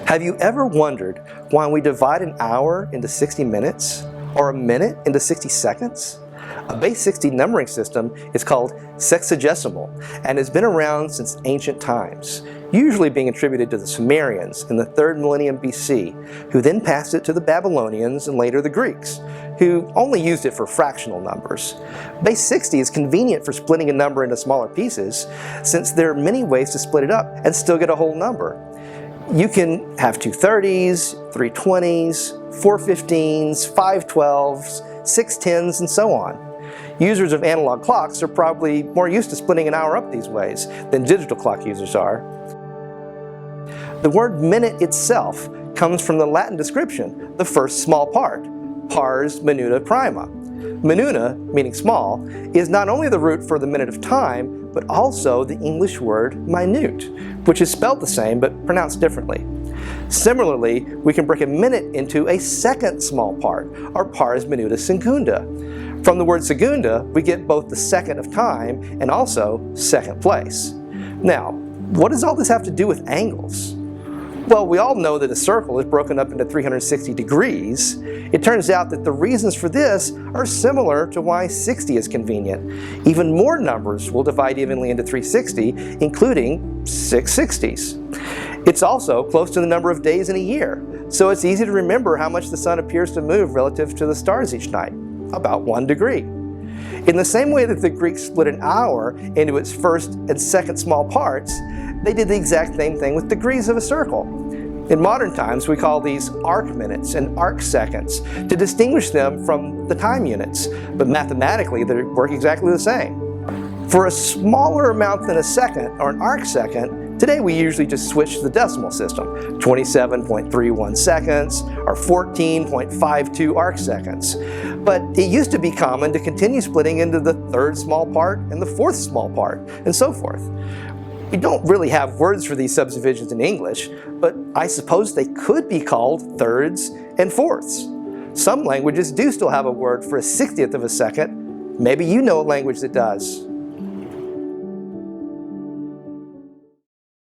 Have you ever wondered why we divide an hour into 60 minutes or a minute into 60 seconds? A base 60 numbering system is called Sexagesimal and has been around since ancient times, usually being attributed to the Sumerians in the 3rd millennium BC, who then passed it to the Babylonians and later the Greeks, who only used it for fractional numbers. Base 60 is convenient for splitting a number into smaller pieces, since there are many ways to split it up and still get a whole number. You can have 2 30s, 3 20s, 4 15s, 5 12s, 6 10s, and so on. Users of analog clocks are probably more used to splitting an hour up these ways than digital clock users are. The word minute itself comes from the Latin description, the first small part, pars minuta prima. Minuta, meaning small, is not only the root for the minute of time, but also the English word minute, which is spelled the same but pronounced differently. Similarly, we can break a minute into a second small part, or pars minuta secunda. From the word segunda, we get both the second of time and also second place. Now, what does all this have to do with angles? Well, we all know that a circle is broken up into 360 degrees. It turns out that the reasons for this are similar to why 60 is convenient. Even more numbers will divide evenly into 360, including 6 60s. It's also close to the number of days in a year, so it's easy to remember how much the sun appears to move relative to the stars each night, about 1 degree. In the same way that the Greeks split an hour into its first and second small parts, they did the exact same thing with degrees of a circle. In modern times, we call these Arcminutes and arcseconds to distinguish them from the time units, but mathematically they work exactly the same. For a smaller amount than a second, or an arcsecond, today we usually just switch to the decimal system, 27.31 seconds or 14.52 arcseconds. But it used to be common to continue splitting into the 3rd small part and the 4th small part, and so forth. We don't really have words for these subdivisions in English, but I suppose they could be called thirds and fourths. Some languages do still have a word for a 60th of a second. Maybe you know a language that does.